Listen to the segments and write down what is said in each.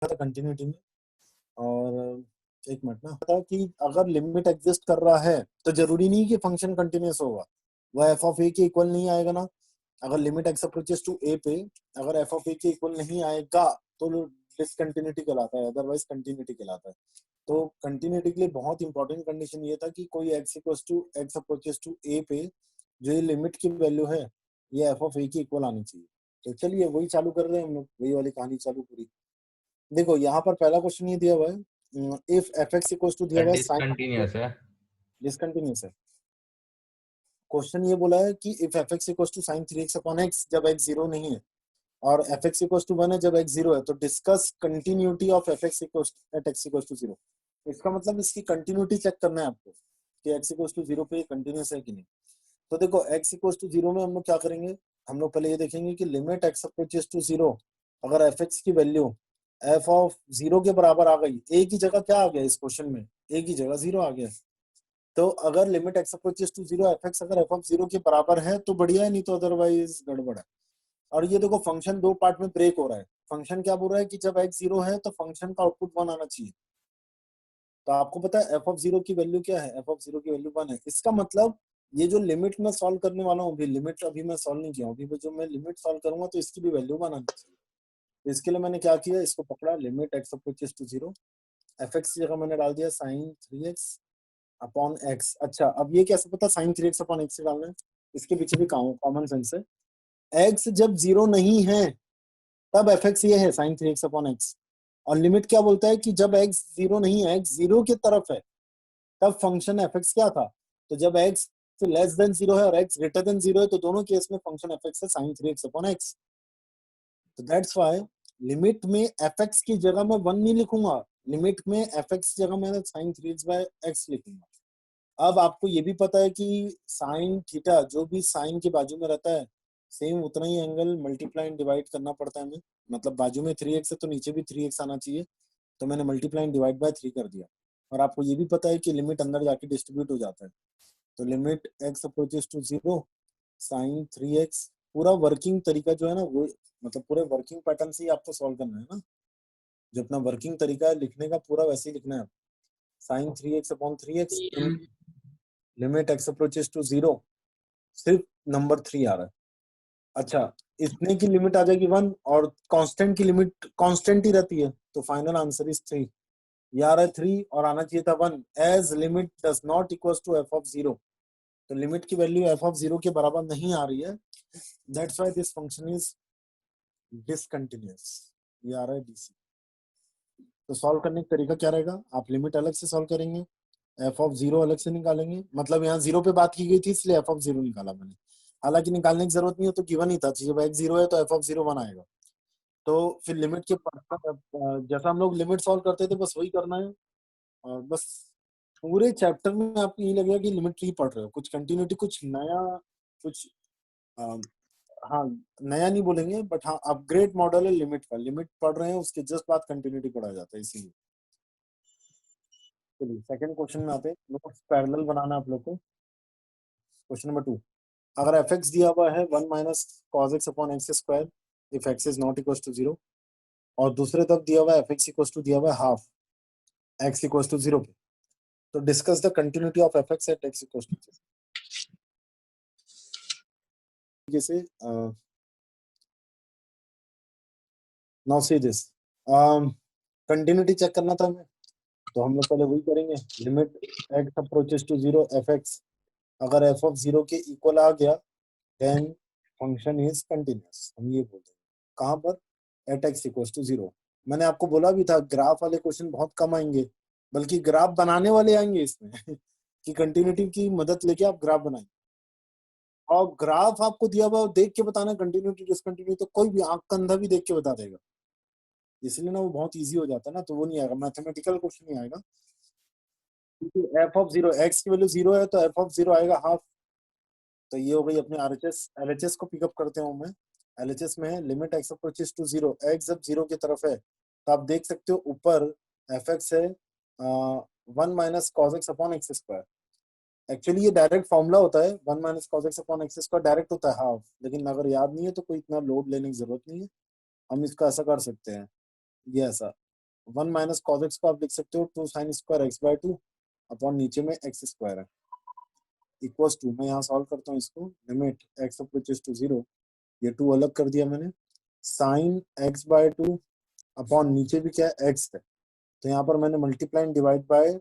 था कंटिन्यूटी में। और एक मिनट ना, पता कि अगर लिमिट एग्जिस्ट कर रहा है तो जरूरी नहीं कि फंक्शन कंटिन्यूस होगा, वह एफ ऑफ ए के इक्वल नहीं आएगा ना। अगर limit x approaches to a पे अगर एफ ऑफ ए के इक्वल नहीं आएगा तो डिसकंटिन्यूटी कहलाता है, अदरवाइज कंटिन्यूटी कहलाता है। तो कंटिन्यूटी के लिए बहुत इंपॉर्टेंट कंडीशन ये था कि कोई x equals to x approaches to a पे जो ये लिमिट की वैल्यू है ये एफ ऑफ ए के इक्वल आनी चाहिए। तो चलिए वही चालू कर रहे हैं हम लोग, वही वाली कहानी चालू पूरी। देखो यहाँ पर पहला क्वेश्चन ये दिया हुआ है, if F X equals to दिया हुआ है साइन, डिसकंटिन्यूअस है। डिसकंटिन्यूस है। क्वेश्चन ये बोला है कि if F X equals to sine 3x upon X जब एक्स जीरो नहीं है और एफ एक्स इक्वल्स टू 1 है जब एक्स जीरो है, तो discuss continuity of F X equals at x equals to 0। इसका मतलब इसकी कंटिन्यूटी चेक करना है आपको कि एक्स इक्वल्स टू 0 पे कंटिन्यूस है कि नहीं। तो देखो एक्स इक्वल्स टू 0 में हम लोग क्या करेंगे, हम लोग पहले ये देखेंगे कि लिमिट एक्स अप्रोचेस टू 0, अगर एफ एक्स की वैल्यू एफ ऑफ 0 के बराबर आ गई, ए की जगह क्या आ गया इस क्वेश्चन में, ए की जगह 0 आ गया। तो अगर limit x approaches to 0 F X अगर एफ ऑफ 0 के बराबर है तो बढ़िया है, नहीं तो अदरवाइज गड़बड़ है। और ये देखो फंक्शन दो पार्ट में ब्रेक हो रहा है। फंक्शन क्या बोल रहा है कि जब एक्स 0 है तो फंक्शन का आउटपुट 1 आना चाहिए। तो आपको पता है एफ ऑफ 0 की वैल्यू क्या है, एफ ऑफ 0 की वैल्यू 1 है। इसका मतलब ये जो लिमिट मैं सॉल्व करने वाला हूँ, लिमिट अभी मैं सॉल्व नहीं किया हूँ, अभी जो मैं लिमिट सॉल्व करूंगा तो इसकी भी वैल्यू 1 आनी चाहिए। तो इसके लिए मैंने क्या किया, इसको पकड़ा, limit x approaches to 0, F x की जगह मैंने डाल दिया साइन 3x अपॉन एक्स। अच्छा अब ये कैसे पता साइन 3x अपॉन एक्स से डालना है, इसके पीछे भी कॉमन सेंस है। एक्स जब 0 नहीं है तब एफ एक्स ये है साइन 3x अपॉन एक्स। और लिमिट क्या बोलता है कि जब एक्स 0 नहीं है, एक्स 0 की तरफ है, तब फंक्शन एफ एक्स क्या था। तो जब एक्स लेस देन 0 है और एक्स ग्रेटर देन 0 है तो दोनों केस में फंक्शन एफ एक्स है साइन 3x अपॉन एक्स। तो दैट्स व्हाई लिमिट में एफ एक्स की जगह मैं 1 नहीं लिखूंगा, लिमिट में एफ एक्स की जगह मैं साइन 3x बाय एक्स लिखूंगा। अब आपको ये भी पता है कि साइन थीटा जो भी साइन के बाजू में रहता है सेम उतना ही एंगल मल्टीप्लाई एंड डिवाइड करना पड़ता है हमें। मतलब बाजू में 3x है तो नीचे भी 3x आना चाहिए, तो मैंने मल्टीप्लाई एंड डिवाइड बाय 3 कर दिया। और आपको ये भी पता है कि लिमिट अंदर जाके डिस्ट्रीब्यूट हो जाता है। तो limit x approaches to 0 sine 3x, पूरा वर्किंग तरीका जो है ना वो, मतलब पूरे वर्किंग पैटर्न से ही आपको सॉल्व करना है ना, जो अपना वर्किंग तरीका है लिखने का पूरा वैसे ही लिखना है। Sine 3x upon 3x in limit x approaches to 0, सिर्फ नंबर 3 आ रहा है। अच्छा इतने की लिमिट आ जाएगी 1 और कांस्टेंट की लिमिट कांस्टेंट ही रहती है, तो फाइनल आंसर इज 3। ये आ रहा है 3 और आना चाहिए था 1। As limit does not equals to F of 0, तो लिमिट की वैल्यू एफ ऑफ 0 के बराबर नहीं आ रही है, that's why this function is discontinuous. ये आ रहा है डीसी। तो सॉल्व करने का तरीका क्या रहेगा, आप लिमिट अलग से सॉल्व करेंगे, एफ ऑफ 0 अलग से निकालेंगे। मतलब यहाँ 0 पे बात की गई थी इसलिए एफ ऑफ 0 निकाला मैंने, हालांकि निकालने की जरूरत नहीं है, तो गिवन ही था, जब एक्स 0 है तो एफ ऑफ 0 1 आएगा। तो फिर लिमिट के जैसा हम लोग लिमिट सॉल्व करते थे बस वही करना है। और बस पूरे चैप्टर में आपको यही लगेगा कि लिमिट ही पढ़ रहे हो, कुछ कंटिन्यूटी कुछ नया कुछ आ, हाँ नया नहीं बोलेंगे बट हाँ अपग्रेड मॉडल है लिमिट का, लिमिट पढ़ रहे हैं उसके जस्ट बाद कंटिन्यूटी पढ़ा जाता है इसीलिए। चलिए सेकंड क्वेश्चन में आते हैं, नोट्स पैरेलल बनाना आप लोग को। क्वेश्चन नंबर 2, अगर एफ एक्स दिया हुआ है 1 minus cos X upon X square if X is not equal to 0, और दूसरे तरफ दिया हुआ है एफ एक्स इक्वल टू दिया हुआ है हाफ एक्स इक्वल टू 0 पे, तो discuss the continuity of F X at X equal to 0। जैसे now see this, continuity check करना था हमें, तो हम लोग पहले वही करेंगे, limit x approaches to 0 F X, अगर एफ ऑफ 0 के इक्वल आ गया देन फंक्शन इज कंटिन्यूअस, हम ये बोलते हैं। कहाँ पर, एट एक्स इक्वल टू 0। मैंने आपको बोला भी था ग्राफ वाले क्वेश्चन बहुत कम आएंगे, बल्कि ग्राफ बनाने वाले आएंगे इसमें कि कंटिन्यूटी की मदद लेके आप ग्राफ बनाएंगे। और ग्राफ आपको दिया हुआ देख के बताना कंटिन्यूटी डिसकंटिन्यूटी, तो कोई भी आंख का अंधा भी देख के बता देगा, इसलिए ना वो बहुत इजी हो जाता है ना, तो वो नहीं आएगा, मैथमेटिकल क्वेश्चन नहीं आएगा। क्योंकि एफ ऑफ 0 एक्स की वैल्यू 0 है तो एफ ऑफ 0 आएगा हाफ। तो ये हो गई अपने आरएचएस, एलएचएस को पिकअप करते हूँ मैं। एलएचएस में है limit x approaches to 0, X जब 0 की तरफ है तो आप देख सकते हो ऊपर एफ एक्स है 1 minus cos X upon X square. Actually ये डायरेक्ट फॉर्मूला होता है, 1 minus cos X upon X square direct होता है हाफ, लेकिन अगर याद नहीं है तो कोई इतना लोड लेने की जरूरत नहीं है, हम इसका ऐसा कर सकते हैं, ये ऐसा 1 माइनस कॉस एक्स को आप लिख सकते हो 2 sine square X by 2 upon नीचे में एक्स स्क्वायर है इक्वल्स टू, मैं यहाँ सॉल्व करता हूँ इसको, लिमिट एक्स अप्रोचेस टू 0, ये 2 अलग कर दिया मैंने, साइन एक्स बाय 2 अपॉन नीचे भी क्या है एक्स है, तो यहाँ पर मैंने मल्टीप्लाई डिवाइड बाय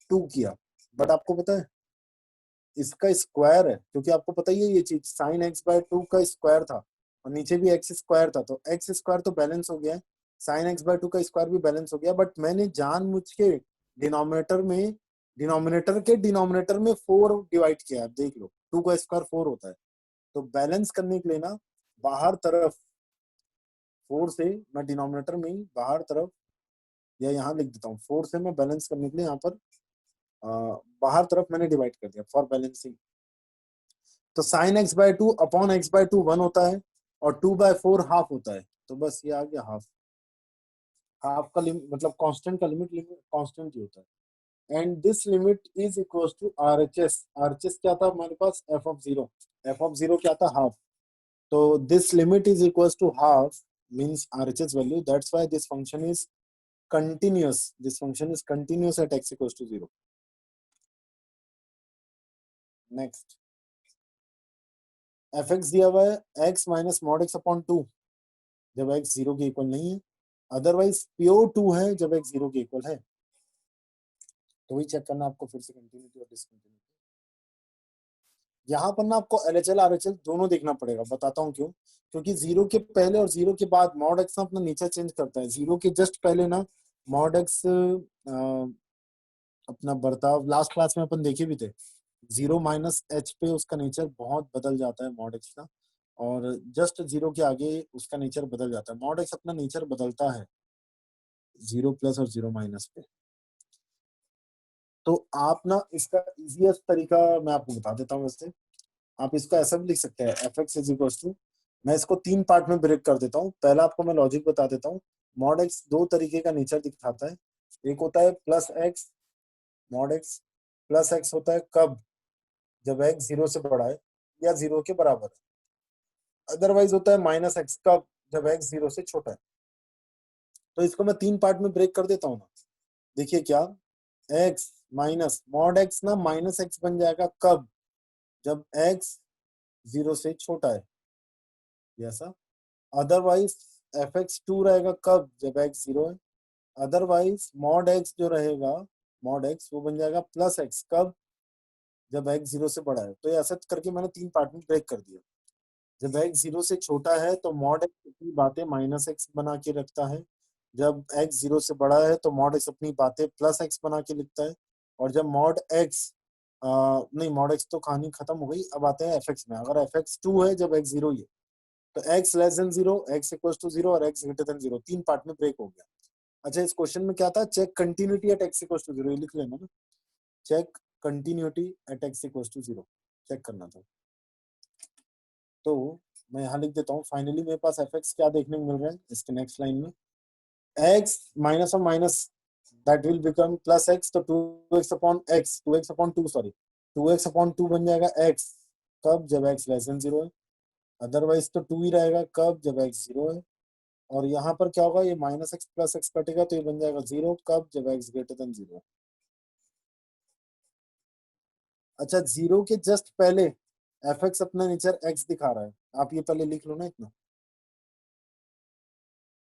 2 किया, बट आपको पता है इसका स्क्वायर है, क्योंकि आपको पता ही है ये चीज साइन एक्स बाय 2 का स्क्वायर था और नीचे भी एक्स स्क्वायर था, तो एक्स स्क्वायर तो बैलेंस हो गया है, साइन एक्स बाय 2 का स्क्वायर भी बैलेंस हो गया, बट मैंने जानबूझ के डिनोमिनेटर में 4 डिवाइड किया है, देख लो 2 का स्क्वायर 4 होता है, तो बैलेंस करने के लिए ना बाहर तरफ 4 से मैं डिनोमिनेटर में ही बाहर तरफ या यहाँ लिख देता हूँ, 4 से मैं बैलेंस करने के लिए यहाँ पर बाहर तरफ मैंने डिवाइड कर दिया फॉर बैलेंसिंग, तो sine X by 2 upon X by 2 1 होता है और 2 बाय 4 हाफ होता है, तो बस ये आ गया हाफ, हाफ का लिमिट मतलब कांस्टेंट का लिमिट कांस्टेंट ही होता है, and this limit is equal to RHS, RHS क्या था हमारे पास एफ ऑफ जीरो क्या था हाफ, तो this limit is equal to half means RHS value, that's why this function is continuous, this function is continuous at x equals to 0. Next, fx दिया हुआ है x minus mod x upon 2 जब x 0 के equal नहीं है, otherwise pure 2 है जब x 0 के इक्वल है, तो वही चेक करना आपको फिर से कंटिन्यूटी और डिसकंटिन्यूटी, यहाँ पर ना आपको LHL RHL दोनों देखना पड़ेगा, बताता हूँ क्यों, क्योंकि 0 के पहले और 0 के बाद मॉड एक्स ना अपना नेचर चेंज करता है, 0 के जस्ट पहले ना मॉड एक्स अपना बर्ताव लास्ट क्लास में अपन देखे भी थे, 0 माइनस एच पे उसका नेचर बहुत बदल जाता है मॉड एक्स का, और जस्ट 0 के आगे उसका नेचर बदल जाता है, मॉड एक्स अपना नेचर बदलता है 0 प्लस और 0 माइनस पे, तो आप ना इसका इजीएस्ट तरीका मैं आपको बता देता हूँ, वैसे आप इसका ऐसा भी लिख सकते हैं F x is equal to, मैं इसको 3 पार्ट में ब्रेक कर देता हूँ, पहला आपको मैं लॉजिक बता देता हूँ, मॉड एक्स 2 तरीके का नेचर दिखाता है, एक होता है plus x, mod x plus x होता है कब, जब एक्स 0 से बड़ा है या 0 के बराबर है, अदरवाइज होता है माइनस एक्स कब, जब एक्स 0 से छोटा है, तो इसको मैं 3 पार्ट में ब्रेक कर देता हूँ ना, देखिए क्या, एक्स माइनस मॉड एक्स ना माइनस एक्स बन जाएगा कब, जब एक्स 0 से छोटा है, ऐसा, अदरवाइज एफ एक्स 2 रहेगा कब, जब एक्स 0 है, अदरवाइज मॉड एक्स जो रहेगा, मॉड एक्स वो बन जाएगा प्लस एक्स कब, जब एक्स 0 से बड़ा है, तो ये ऐसा करके मैंने 3 पार्ट में ब्रेक कर दिया, जब एक्स 0 से छोटा है तो मॉड एक्स अपनी बातें माइनस एक्स बना के रखता है, जब एक्स 0 से बड़ा है तो मॉड एक्स अपनी बातें प्लस एक्स बना के लिखता है, और जब मॉड एक्स नहीं मॉड एक्स तो कहानी खत्म हो गई, अब आते हैं एफ एक्स में, अगर एफ एक्स 2 है जब एक्स 0 ही है, तो x less than 0, x equals to 0 और x ग्रेटर देन 0, 3 पार्ट में ब्रेक हो गया। अच्छा इस क्वेश्चन में क्या था, check continuity at x equals to 0, ये लिख लेना ना, check continuity at x equals to 0 check करना था, तो मैं यहाँ लिख देता हूँ, फाइनली मेरे पास fx क्या देखने को मिल रहा है इसके नेक्स्ट लाइन में, x माइनस और minus that will become plus x, तो 2x upon x 2x upon 2 sorry 2x upon 2 बन जाएगा x कब, जब x लेस देन 0 है, अदरवाइज तो 2 ही रहेगा कब, जब x 0 है, और यहाँ पर क्या होगा, ये माइनस एक्स प्लस एक्स कटेगा तो ये बन जाएगा 0 कब, जब एक्स ग्रेटर देन 0। अच्छा 0 के जस्ट पहले एफ एक्स अपना नेचर एक्स दिखा रहा है, आप ये पहले लिख लो ना इतना,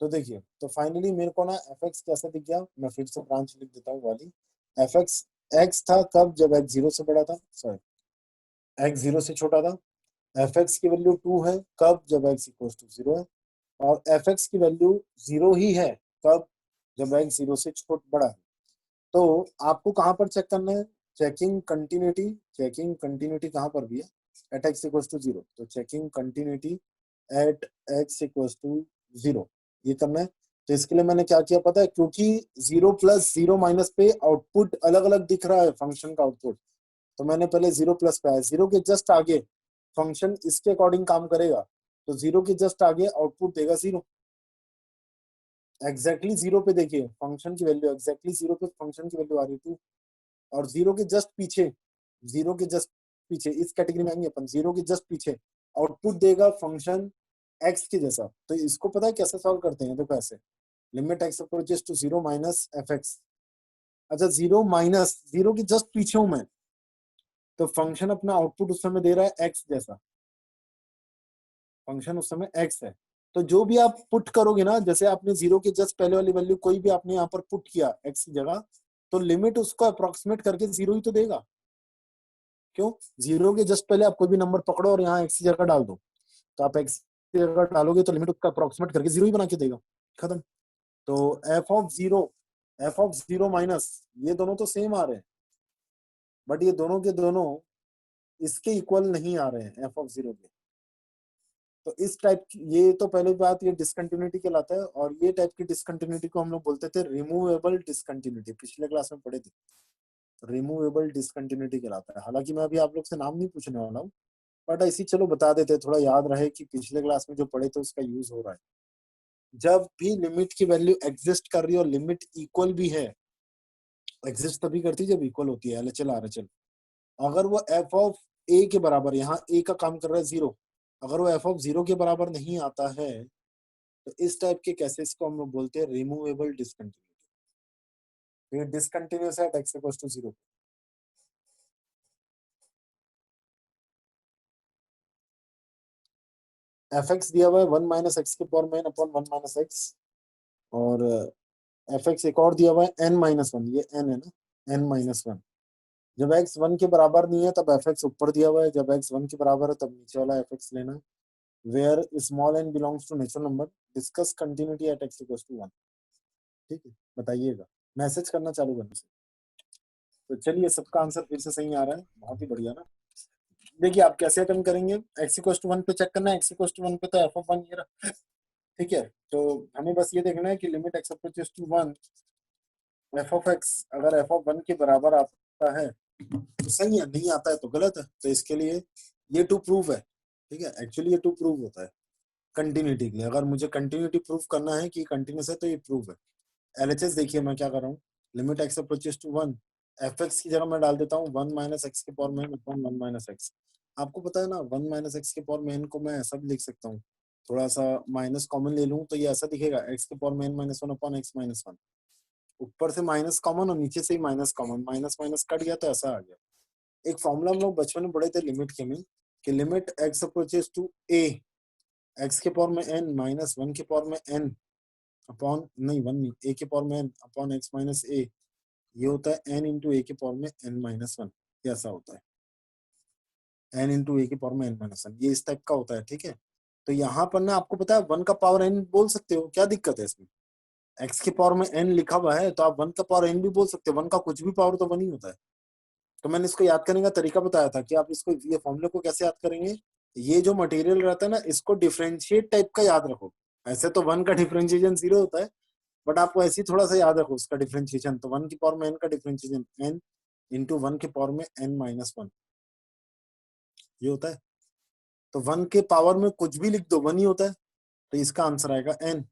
तो देखिए, तो फाइनली मेरे को ना एफ एक्स कैसा दिख गया, मैं फिर से ब्रांच लिख देता हूँ वाली, एफ एक्स एक्स था कब, जब एक्स 0 से बड़ा था, सॉरी एक्स 0 से छोटा था, एफ एक्स की वैल्यू 2 है कब, जब एक्स इक्वल टू 0 है, और एफ एक्स की वैल्यू 0 ही है कब, जब एक्स 0 से छोट बड़ा है, तो आपको कहां पर चेक करना है, चेकिंग कंटिन्यूटी कहां पर भी है, एट एक्स इक्वल्स टू 0, तो checking continuity at x equals to 0 ये करना है, तो इसके लिए मैंने क्या किया पता है, क्योंकि 0 प्लस 0 माइनस पे आउटपुट अलग अलग दिख रहा है फंक्शन का आउटपुट, तो मैंने पहले 0 प्लस पे आया, 0 के जस्ट आगे फंक्शन इसके अकॉर्डिंग काम करेगा, तो 0 के जस्ट आगे आउटपुट देगा 0, एग्जैक्टली 0 पे देखिए फंक्शन की वैल्यू, एग्जैक्टली 0 पे फंक्शन की वैल्यू आ रही थी, और 0 के जस्ट पीछे, 0 के जस्ट पीछे इस कैटेगरी में आएंगे अपन, 0 के जस्ट पीछे आउटपुट देगा फंक्शन एक्स के जैसा, तो इसको पता है कैसे सॉल्व करते हैं, देखो ऐसे, limit x approaches to 0 minus F X. अच्छा, 0 माइनस 0 की जस्ट पीछे हूं मैं, तो फंक्शन अपना आउटपुट उस समय दे रहा है एक्स जैसा, फंक्शन उस समय एक्स है। तो जो भी आप पुट करोगे ना, जैसे आपने 0 के जस्ट पहले वाली वैल्यू कोई भी आपने यहाँ पर पुट किया एक्स की जगह, तो लिमिट उसको अप्रोक्सीमेट करके 0 ही तो देगा। क्यों? 0 के जस्ट पहले आप कोई भी नंबर पकड़ो और यहाँ एक्स की जगह डाल दो, तो आप एक्स की जगह डालोगे तो लिमिट उसका अप्रोक्सीमेट करके 0 ही बना के देगा, खत्म। तो एफ ऑफ 0 माइनस, ये दोनों तो सेम आ रहे हैं, बट ये दोनों के दोनों इसके इक्वल नहीं आ रहे हैं एफ ऑफ 0 के। तो इस टाइप की, ये तो पहली बात ये डिसकंटिन्यूटी कहलाता है, और ये टाइप की डिसकंटिन्यूटी को हम लोग बोलते थे रिमूवेबल डिसकंटिन्यूटी, पिछले क्लास में पढ़े थे, रिमूवेबल डिसकंटिन्यूटी कहलाता है। हालांकि मैं अभी आप लोग से नाम नहीं पूछने वाला हूँ, बट ऐसी चलो बता देते, थोड़ा याद रहे कि पिछले क्लास में जो पढ़े थे उसका यूज हो रहा है। जब भी लिमिट की वैल्यू एग्जिस्ट कर रही है और लिमिट इक्वल भी है, एग्जिस्ट तभी करती है जब इक्वल होती है, एलएचएल आरएचएल। अगर वो एफ ऑफ ए के बराबर, यहाँ ए का काम कर रहा है 0, अगर वो एफ ऑफ 0 के बराबर नहीं आता है, तो इस टाइप के केसेस को हम लोग बोलते हैं रिमूवेबल डिसकंटिन्यूटी। ये डिसकंटिन्यूस है X equals to 0। F x दिया हुआ है 1 माइनस एक्स के पावर में n अपॉन 1 माइनस एक्स, और एफ एक्स एक और दिया हुआ है n-1, ये n है ना, n-1। जब x 1 के बराबर नहीं है तब एफ एक्स ऊपर दिया हुआ है, जब x 1 के बराबर है तब नीचे वाला एफ एक्स लेना। Where small n belongs to natural number, discuss continuity at x equals to 1। ठीक है, बताइएगा, मैसेज करना चालू करने से। तो चलिए, सबका आंसर फिर से सही आ रहा है, बहुत ही बढ़िया ना। देखिए आप कैसे अटेम्प्ट करेंगे, x इक्वल्स टू 1 पे चेक करना है, x इक्वल्स टू 1 पे तो एफ ऑफ 1 ये रहा। ठीक है, तो हमें बस ये देखना है कि limit x approaches to 1, f of x अगर एफ ऑफ 1 के बराबर आता है तो सही है, नहीं आता है तो गलत है। तो इसके लिए ये टू प्रूव है, ठीक है, एक्चुअली ये टू प्रूव होता है कंटिन्यूटी के लिए। अगर मुझे कंटिन्यूटी प्रूव करना है कि कंटिन्यूस है तो ये प्रूव है। एलएचएस देखिए मैं क्या कर रहा हूँ, limit x approaches to 1, f x की जगह मैं डाल देता हूँ 1 माइनस एक्स के पावर में अपॉन 1 माइनस एक्स। आपको पता है ना, 1 माइनस एक्स के पावर में को मैं ऐसा भी लिख सकता हूँ, थोड़ा सा माइनस कॉमन ले लूँ तो ये ऐसा दिखेगा, एक्स के पावर में n-1 अपॉन एक्स माइनस 1। ऊपर से माइनस कॉमन और नीचे से ही minus common, minus minus cut गया तो ऐसा आ गया। एक फॉर्मूला हम लोग बचपन में पढ़े थे लिमिट के में, कि limit x approaches to a, x के पावर में n-1 के पावर में n अपॉन, नहीं 1 नहीं, ए के पावर में n अपॉन एक्स माइनस ए, ये होता है n इंटू ए के पावर में n-1, ये ऐसा होता है n इंटू ए के पावर में n-1, ये इस टाइप का होता है। ठीक है, तो यहाँ पर ना आपको पता है 1 का पावर n बोल सकते हो, क्या दिक्कत है इसमें? x के पावर में n लिखा हुआ है तो आप 1 का पावर n भी बोल सकते हो, 1 का कुछ भी पावर तो 1 ही होता है। तो मैंने इसको याद करने का तरीका बताया था कि आप इसको, ये फॉर्मूले को कैसे याद करेंगे, ये जो मटेरियल रहता है ना, इसको डिफरेंशिएट टाइप का याद रखो। ऐसे तो 1 का डिफरेंशिएशन 0 होता है, बट आपको ऐसे ही थोड़ा सा याद रखो उसका डिफरेंशिएशन। तो 1 की पावर में n का डिफरेंशिएशन n इंटू 1 के पावर में n-1, ये होता है। तो 1 के पावर में कुछ भी लिख दो 1 ही होता है, तो इसका आंसर आएगा n।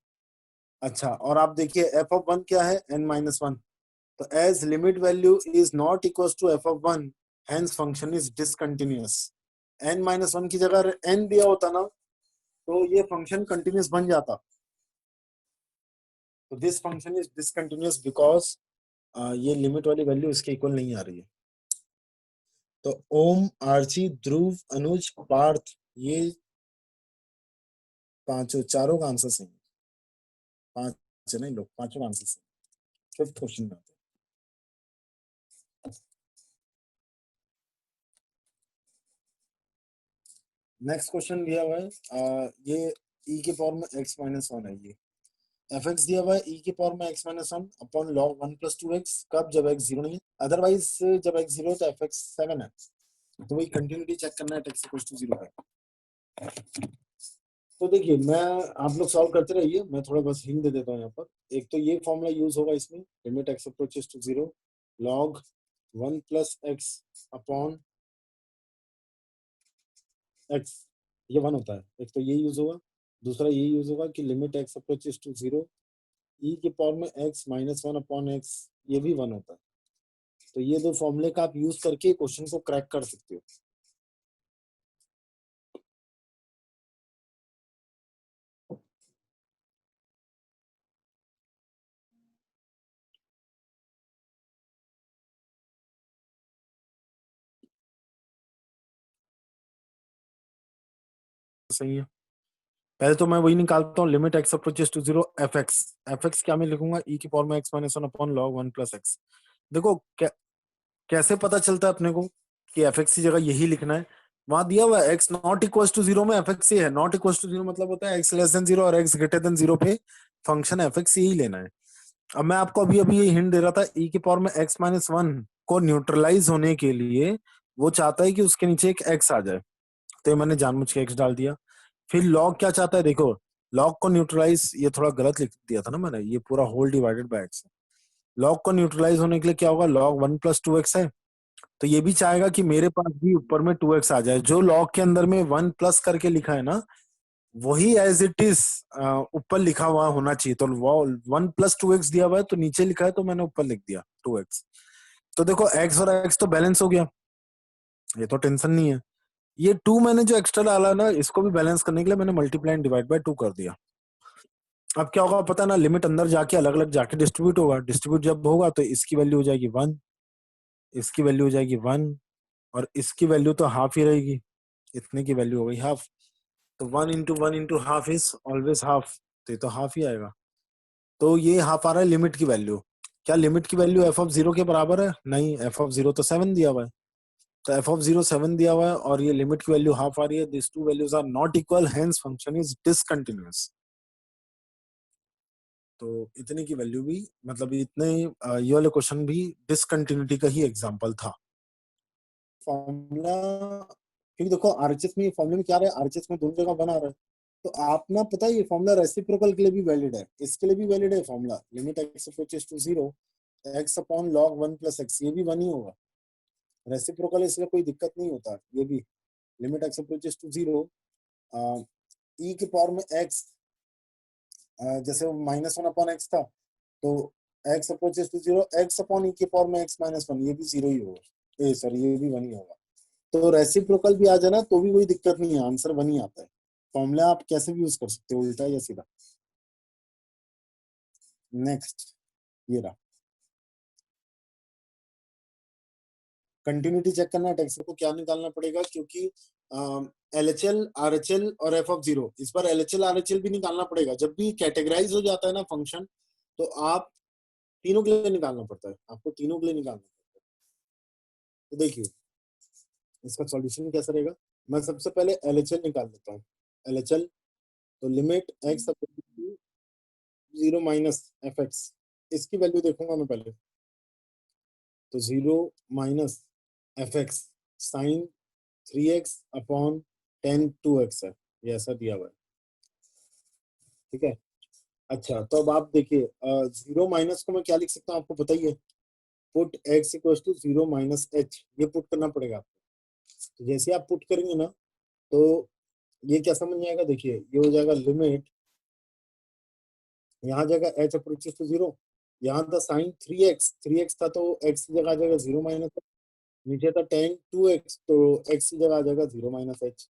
अच्छा, और आप देखिए एफ ऑफ 1 क्या है, n-1। तो as limit value is not equal to F of 1, hence function is discontinuous. n-1 की जगह n दिया होता ना, तो ये फंक्शन कंटिन्यूअस बन जाता। तो this function is discontinuous because ये लिमिट वाली वैल्यू इसके इक्वल नहीं आ रही है। तो ओम, आर्ची, ध्रुव, अनुज, पार्थ, ये पांचों, चारों का आंसर सही है। पांच नहीं, लोग पांचों का आंसर सही। फिफ्थ क्वेश्चन में आते हैं। नेक्स्ट क्वेश्चन दिया हुआ है, ये e के पावर में x-1 है। ये एफ एक्स दिया हुआ है e की पावर में x-1 अपॉन लॉग 1+2x, कब? जब x 0 नहीं है, अदरवाइज जब x 0 है तो एफ एक्स 7 है। तो वही कंटिन्यूटी चेक करना है, x इक्वल्स टू 0 है। तो देखिए, मैं, आप लोग सॉल्व करते रहिए, मैं थोड़ा बस हिंट दे देता हूँ यहाँ पर। एक तो ये फॉर्मूला यूज होगा इसमें, limit x approaches to 0, log 1+x upon x, ये 1 होता है। एक तो ये यूज होगा, दूसरा ये यूज होगा कि limit x approaches to 0, e के पावर में x-1 अपॉन x, ये भी 1 होता है। तो ये दो फॉर्मूले का आप यूज करके क्वेश्चन को क्रैक कर सकते हो। सही है। पहले तो मैं वही निकालता हूँ, limit x approaches to 0 fx क्या मैं लिखूंगा e की पावर में x minus 1 upon log 1 plus x। देखो कैसे पता चलता है अपने को कि fx की जगह यही लिखना है? वहां दिया हुआ है x नॉट इक्वल टू 0 में fx ही है। नॉट इक्वल टू 0 मतलब होता है x लेस देन 0 और x ग्रेटर देन 0 पे फंक्शन fx ही लेना है। अब मैं आपको अभी अभी ये हिंट दे रहा था, e की पावर में x माइनस 1 को न्यूट्रलाइज होने के लिए वो चाहता है कि उसके नीचे एक x आ जाए, तो ये मैंने जानबूझ के x डाल दिया। फिर log क्या चाहता है, देखो log को न्यूट्रलाइज, ये थोड़ा गलत लिख दिया था ना मैंने, ये पूरा होल डिवाइडेड बाय x है। log को न्यूट्रलाइज होने के लिए क्या होगा, log 1 प्लस 2x है, तो ये भी चाहेगा कि मेरे पास भी ऊपर में 2x आ जाए। जो log के अंदर में 1 प्लस करके लिखा है ना, वही एज इट इज ऊपर लिखा हुआ होना चाहिए। तो 1 प्लस 2x दिया हुआ है तो नीचे लिखा है, तो मैंने ऊपर लिख दिया 2x। तो देखो x और x तो बैलेंस हो गया, ये तो टेंशन नहीं है। ये 2 मैंने जो एक्स्ट्रा डाला ना, इसको भी बैलेंस करने के लिए मैंने मल्टीप्लाई एंड डिवाइड बाय 2 कर दिया। अब क्या होगा पता ना, लिमिट अंदर जाके अलग अलग जाके डिस्ट्रीब्यूट होगा। डिस्ट्रीब्यूट जब होगा तो इसकी वैल्यू हो जाएगी 1, इसकी वैल्यू हो जाएगी 1, और इसकी वैल्यू तो हाफ ही रहेगी, इतने की वैल्यू हो गई हाफ। तो 1 into half is always half, तो ये तो हाफ ही आएगा। तो ये हाफ आ रहा है लिमिट की वैल्यू। क्या लिमिट की वैल्यू एफ ऑफ 0 के बराबर है? नहीं, एफ ऑफ 0 तो 7 दिया हुआ है, तो एफ ऑफ 0 7 दिया हुआ है और ये लिमिट की वैल्यू हाफ आ रही है। This two values are not equal, hence function is discontinuous. तो इतने की वैल्यू भी, मतलब इतने ये वाले क्वेश्चन भी डिसकंटिन्यूटी का ही एग्जांपल था। फॉर्मूला, क्योंकि देखो आरएचएस में, फॉर्मूले में क्या रहा है, आरएचएस में दोनों जगह बना रहा है, तो आप ना पता है ये फॉर्मूला रेसिप्रोकल के लिए भी वैलिड है, इसके लिए भी वैलिड है formula. Limit x approaches to 0 x upon log 1 plus x, ये भी 1 ही होगा। रेसिप्रोकल इसलिए कोई दिक्कत नहीं होता, ये भी लिमिट एक्स अप्रोचेस टू 0 ई के पावर में एक्स, जैसे माइनस 1 अपॉन एक्स था, तो x approaches to 0 x upon e के पावर में एक्स माइनस 1, ये भी 0 ही होगा, ए सॉरी ये भी 1 ही होगा। तो रेसिप्रोकल भी आ जाए ना तो भी कोई दिक्कत नहीं है, आंसर 1 ही आता है। फॉर्मूला आप कैसे भी यूज कर सकते हो, उल्टा या सीधा। नेक्स्ट ये रहा, कंटिन्यूटी चेक करना है टेक्स्ट को, क्या निकालना पड़ेगा, क्योंकि एलएचएल आरएचएल और एफ ऑफ 0, इस बार एलएचएल आरएचएल भी निकालना पड़ेगा। जब भी कैटेगराइज हो जाता है ना फंक्शन, तो आप तीनों के लिए निकालना पड़ता है, आपको तीनों के लिए निकालना पड़ता है। तो देखिए इसका सॉल्यूशन कैसा रहेगा, मैं सबसे पहले एलएचएल निकाल लेता हूँ। एलएचएल, तो limit x 0 minus F x, इसकी वैल्यू देखूंगा मैं पहले। तो 0 minus F x sine 3x upon tan 2x है, ये ऐसा दिया हुआ है, ठीक है। अच्छा तो अब आप देखिए, 0 माइनस को मैं क्या लिख सकता हूँ आपको पता ही है, put x equal to 0 minus h, ये पुट करना पड़ेगा आपको। तो जैसे आप पुट करेंगे ना, तो ये क्या समझ में आएगा, देखिए ये हो जाएगा लिमिट, यहाँ जाएगा h अप्रोचेस टू 0, यहाँ था साइन 3x था तो x की जगह आ जाएगा 0 माइनस, नीचे था टेन 2x तो x की जगह आ जाएगा 0 माइनस एच।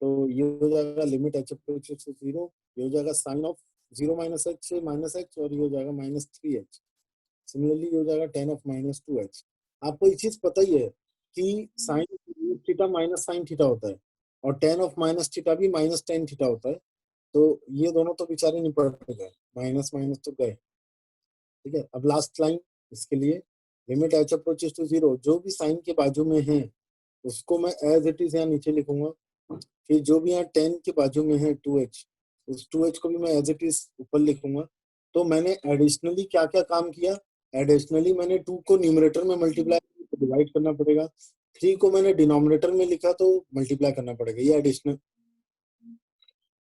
तो ये हो जाएगा लिमिट h अप्रोचेस टू 0, ये हो जाएगा साइन ऑफ 0 माइनस एच, और ये हो जाएगा माइनस 3h। सिमिलरली ये हो जाएगा टेन ऑफ माइनस 2h। आपको एक चीज पता ही है कि sine theta minus sine theta होता है, और टेन ऑफ माइनस थीटा भी माइनस टेन थीटा होता है। तो ये दोनों तो बेचारे निपट गए, माइनस माइनस तो गए, ठीक है। अब लास्ट लाइन इसके लिए, लिमिट एच अप्रोचेस टू 0, जो भी साइन के बाजू में है उसको मैं एज इट इज यहाँ नीचे लिखूंगा। फिर जो भी यहाँ 10 के बाजू में है 2h, उस 2h को भी मैं एज इट इज ऊपर लिखूंगा। तो मैंने एडिशनली क्या क्या काम किया, एडिशनली मैंने 2 को न्यूमरेटर में मल्टीप्लाई डिवाइड करना पड़ेगा, 3 को मैंने डिनोमिनेटर में लिखा तो मल्टीप्लाई करना पड़ेगा, ये एडिशनल।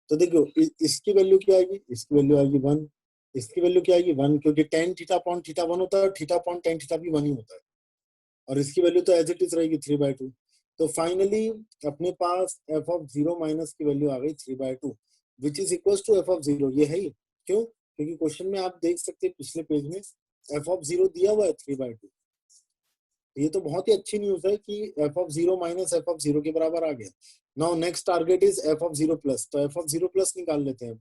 तो देखो इसकी वैल्यू क्या आएगी, इसकी वैल्यू आएगी 1, इसकी वैल्यू क्या आएगी 1, क्योंकि टेन थीटा अपॉन थीटा 1 होता है, थीटा अपॉन टेन थीटा भी 1 ही होता है, और इसकी वैल्यू तो एज इट इज रहेगी 3/2। तो फाइनली अपने पास एफ ऑफ 0 माइनस की वैल्यू आ गई 3/2, which is equal to F of 0, ये है ही। क्यों, क्योंकि क्वेश्चन में आप देख सकते हैं पिछले पेज में एफ ऑफ 0 दिया हुआ है 3/2। ये तो बहुत ही अच्छी न्यूज है कि F of 0 minus F of 0 के बराबर आ गया। Now next target is f of 0 plus, तो एफ ऑफ 0 प्लस निकाल लेते हैं।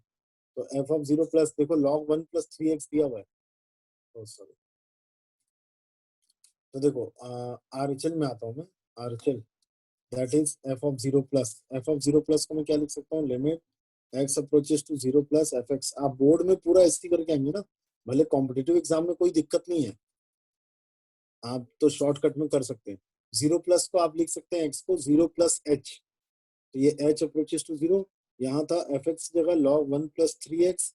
तो एफ ऑफ 0 प्लस, देखो log 1 प्लस 3x दिया हुआ है, सॉरी। तो देखो आरएचएल में आता हूँ मैं, RHL that is f of zero plus. F of zero plus को मैं क्या लिख सकता हूँ, limit x approaches to zero plus f x. आप बोर्ड में पूरा ऐसे करके आएंगे ना, भले कॉम्पिटेटिव एग्जाम में कोई दिक्कत नहीं है, आप तो शॉर्टकट में कर सकते हैं। जीरो प्लस को आप लिख सकते हैं एक्स को जीरो प्लस एच, तो ये एच अप्रोचेस टू जीरो, यहाँ था एफ एक्स जगह log one plus three x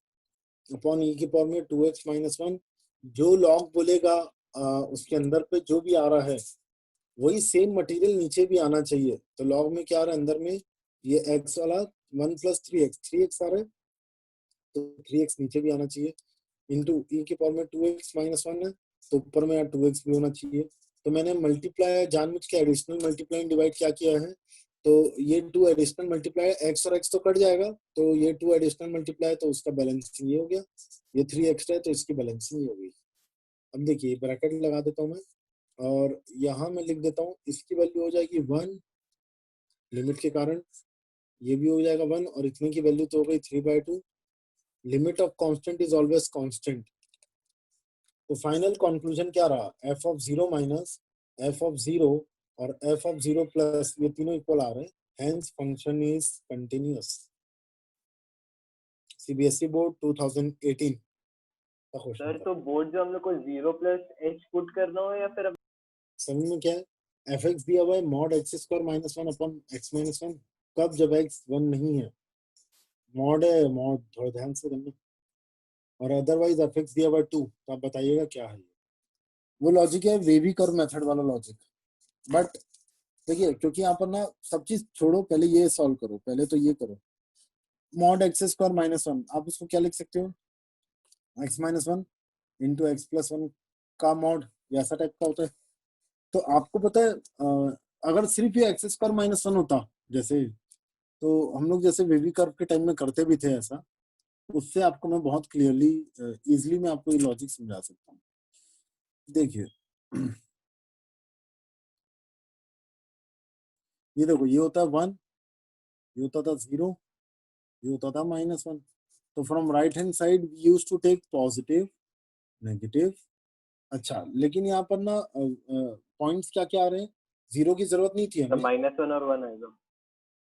upon e की पावर में टू एक्स माइनस वन। जो लॉग बोलेगा उसके अंदर पे जो भी आ रहा है वही सेम मटेरियल नीचे भी आना चाहिए। तो लॉग में क्या आ रहा है अंदर में, ये एक्स वाला वन प्लस थ्री एक्स आ रहा है, तो थ्री एक्स नीचे भी आना चाहिए, इंटू ई के पावर में टू एक्स माइनस वन है, तो ऊपर में टू एक्स भी होना चाहिए। तो मैंने मल्टीप्लाई जानबूझ के एडिशनल मल्टीप्लाई डिवाइड क्या किया है, तो ये टू एडिशनल मल्टीप्लाई, एक्स और एक्स तो कट जाएगा, तो ये टू एडिशनल मल्टीप्लाई तो उसका बैलेंसिंग ये हो गया, ये थ्री एक्स्ट्रा है तो इसकी बैलेंसिंग ये हो गई। अब देखिए ब्रैकेट लगा देता हूँ मैं, और यहाँ मैं लिख देता हूँ इसकी वैल्यू हो जाएगी वन, लिमिट के कारण ये भी हो जाएगा वन, और इतने की वैल्यू तो हो गई three by two. Limit of constant is always constant. तो फाइनल कंक्लूजन क्या रहा, F of zero minus F of zero और एफ ऑफ जीरो प्लस ये तीनों इक्वल आ रहे हैं, hence function is continuous. CBSE board 2018 का क्वेश्चन सर था। तो बोर्ड जो हम लोग को जीरो प्लस एच पुट करना हो या फिर समझ में क्या है, एफ एक्स दिया हुआ है mod x square minus one upon x minus one, कब, जब एक्स वन नहीं है, मॉड है, मॉड थोड़ा ध्यान से करना, और अदरवाइज एफ एक्स दिया हुआ है टू, तो आप बताइएगा क्या है। वो लॉजिक है वेवी कर्व मेथड वाला लॉजिक। बट देखिए क्योंकि यहाँ पर ना सब चीज छोड़ो, पहले ये सॉल्व करो, पहले तो ये करो, mod x square minus one, आप उसको क्या लिख सकते हो, x minus one into x plus one का मॉड, ये ऐसा टाइप का होता है। तो आपको पता है अगर सिर्फ ये एक्स स्क्वायर माइनस वन होता जैसे, तो हम लोग जैसे वेवी कर्व के टाइम में करते भी थे ऐसा, उससे आपको मैं बहुत क्लियरली इजिली मैं आपको ये लॉजिक समझा सकता हूँ। देखिए ये देखो, ये होता है वन, ये होता था जीरो, ये होता था माइनस वन। तो from right hand side we use to take positive, negative. अच्छा लेकिन यहाँ पर ना पॉइंट्स क्या क्या आ रहे हैं, जीरो की जरूरत नहीं थी हमें, माइनस वन और वन आएगा,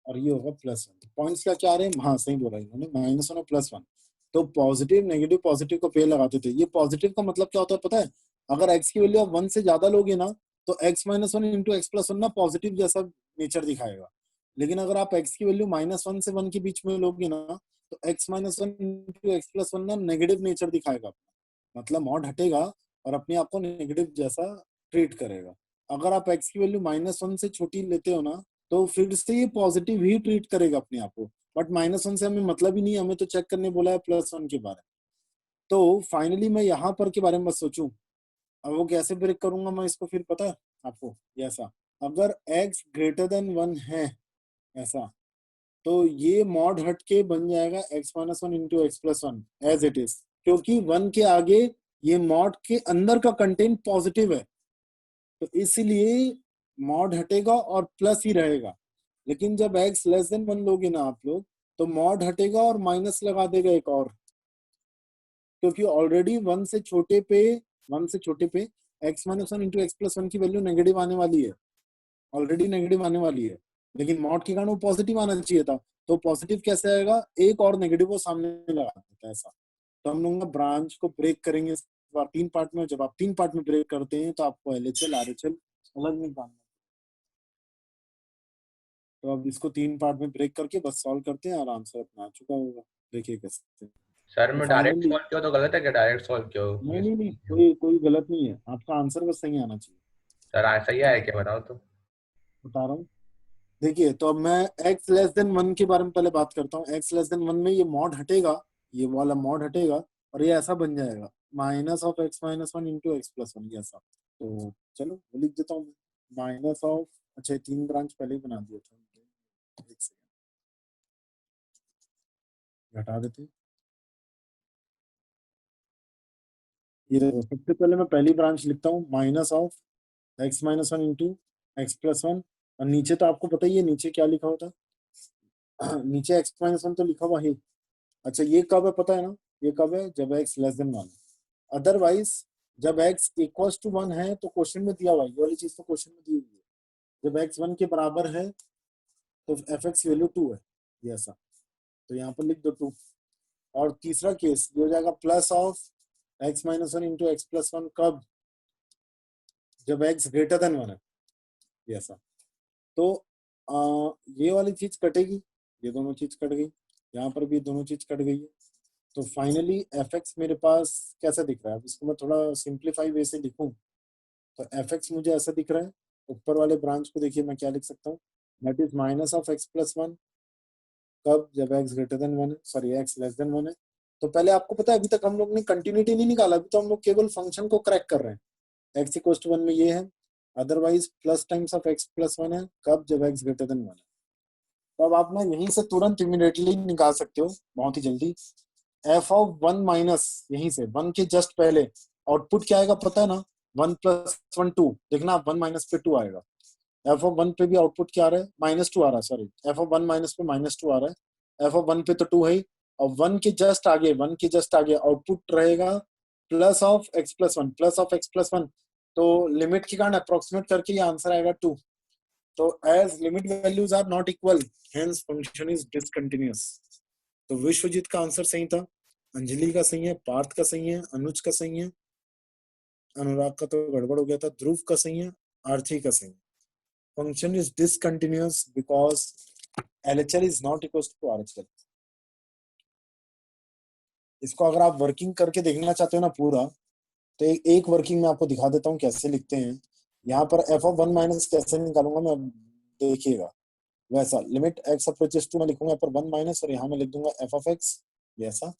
और ये होगा प्लस वन। पॉइंट्स क्या क्या आ रहे हैं, हाँ सही बोला इन्होंने, माइनस वन और प्लस वन। तो पॉजिटिव नेगेटिव पॉजिटिव को पेड़ लगाते थे। ये पॉजिटिव का मतलब क्या होता है पता है, अगर एक्स की वैल्यू आप वन से ज्यादा लोगे ना, तो x minus one into x plus one ना पॉजिटिव जैसा नेचर दिखाएगा। लेकिन अगर आप एक्स की वैल्यू माइनस वन से वन के बीच में लोगे ना, तो x minus one into x plus one ना नेगेटिव नेचर दिखाएगा, मतलब मॉड हटेगा और अपने आप को नेगेटिव जैसा ट्रीट करेगा। अगर आप एक्स की वैल्यू माइनस वन से छोटी लेते हो ना, तो फिर से ये पॉजिटिव ही ट्रीट करेगा अपने आप को। बट माइनस वन से हमें मतलब ही नहीं, हमें तो चेक करने बोला है प्लस वन के बारे में। तो फाइनली मैं यहाँ पर के बारे में बस सोचूं, अब वो कैसे ब्रेक करूंगा मैं इसको, फिर पता है आपको, ऐसा अगर x ग्रेटर देन वन है ऐसा, तो ये मॉड हट के बन जाएगा x minus one into x plus one as it is, क्योंकि वन के आगे ये मॉड के अंदर का कंटेंट पॉजिटिव है, तो इसलिए मॉड हटेगा और प्लस ही रहेगा। लेकिन जब x लेस देन वन लोगे ना आप लोग, तो मॉड हटेगा और माइनस लगा देगा एक और, क्योंकि ऑलरेडी वन से छोटे पे x minus one into x plus one की वैल्यू नेगेटिव आने वाली है, ऑलरेडी नेगेटिव आने वाली है। लेकिन मॉड के कारण वो पॉजिटिव आना चाहिए था, तो पॉजिटिव कैसे आएगा, एक और नेगेटिव वो सामने लगा देता है ऐसा। तो हम लोग ब्रांच को ब्रेक करेंगे इस बार तीन पार्ट में। जब आप तीन पार्ट में ब्रेक करते हैं तो आपको एलएचएल आरएचएल अलग निकालना। तो अब इसको तीन पार्ट में ब्रेक करके बस सॉल्व करते हैं और आंसर अपना आ चुका होगा, देखिए कैसे। सर तो मैं डायरेक्ट फाइनली सॉल्व किया तो गलत है क्या, डायरेक्ट सॉल्व किया हो? नहीं नहीं नहीं, कोई कोई गलत नहीं है, आपका आंसर बस सही आना चाहिए। सर ऐसा ही है क्या, बताओ तो। बता रहा हूँ, देखिए तो अब मैं x लेस देन वन के बारे में पहले बात करता हूँ। x लेस देन वन में ये मॉड हटेगा, ये वाला मॉड हटेगा, और ये ऐसा बन जाएगा minus of x minus one into x plus one, ऐसा। तो चलो वो लिख देता हूँ, माइनस ऑफ, अच्छा तीन ब्रांच पहले ही बना दिया था, एक सेकंड हटा देते हैं। ये देखो सबसे पहले मैं पहली ब्रांच लिखता हूँ, minus of x minus one into x plus one, और नीचे तो आपको पता ही है नीचे क्या लिखा होता है नीचे एक्स माइनस वन तो लिखा हुआ है। अच्छा ये कब है पता है ना, ये कब है, जब x less then one. Otherwise जब x इक्वल्स टू वन है तो क्वेश्चन में दिया हुआ है, ये वाली चीज तो क्वेश्चन में दी हुई है, जब x 1 के बराबर है तो fx की वैल्यू 2 है, ये ऐसा, तो यहाँ पर लिख दो 2। और तीसरा केस ये हो जाएगा plus of x minus 1 into x plus 1 कब, जब x ग्रेटर देन 1 है, ये ऐसा। तो ये वाली चीज कटेगी, ये दोनों चीज कट गई, यहाँ पर भी दोनों चीज कट गई है। तो फाइनली fx मेरे पास कैसा दिख रहा है, अब इसको मैं थोड़ा सिंप्लीफाई वे से लिखूं तो fx मुझे ऐसा दिख रहा है। ऊपर वाले ब्रांच को देखिए मैं क्या लिख सकता हूँ, that is minus of x plus 1 कब, जब x ग्रेटर देन 1 है, सॉरी x लेस देन 1 है। तो पहले आपको पता है अभी तक हम लोग ने कंटिन्यूटी नहीं निकाला, अभी तो हम लोग केवल फंक्शन को क्रैक कर रहे हैं। x इक्वल टू 1 में ये है, otherwise plus times of x plus 1 है कब, जब x ग्रेटर देन 1 है। तो अब आप ना यहीं से तुरंत इमीडिएटली निकाल सकते हो बहुत ही जल्दी, एफ ऑफ 1 माइनस, यहीं से 1 के जस्ट पहले आउटपुट क्या आएगा पता है ना, 1 प्लस 1 2, देखना 1 माइनस पे 2 आएगा। एफ ऑफ 1 पे भी आउटपुट क्या आ रहा है, माइनस 2 आ रहा है, सॉरी एफ ऑफ 1 माइनस पे माइनस 2 आ रहा है, एफ ऑफ 1 पे तो 2 है ही, और 1 के जस्ट आगे, 1 के जस्ट आगे आउटपुट रहेगा plus of x plus 1, plus of x plus 1। तो लिमिट के कारण अप्रोक्सीमेट करके ये आंसर आएगा 2। तो as limit values are not equal hence function is discontinuous. तो विश्वजीत का आंसर सही था, अंजलि का सही है, पार्थ का सही है, अनुज का सही है, अनुराग का तो गड़बड़ हो गया था, ध्रुव का सही है, आरती का सही है। Function is discontinuous because LHL is not equal to RHL। इसको अगर आप वर्किंग करके देखना चाहते हो ना पूरा, तो एक वर्किंग में आपको दिखा देता हूँ कैसे लिखते हैं। यहाँ पर एफ ऑफ 1 माइनस कैसे निकालूंगा मैं, देखिएगा वैसा, लिमिट एक्स अप्रोचेस टू मैं लिखूंगा यहाँ पर 1 माइनस, और यहाँ मैं लिख दूंगा एफ ऑफ एक्स, ऐसा।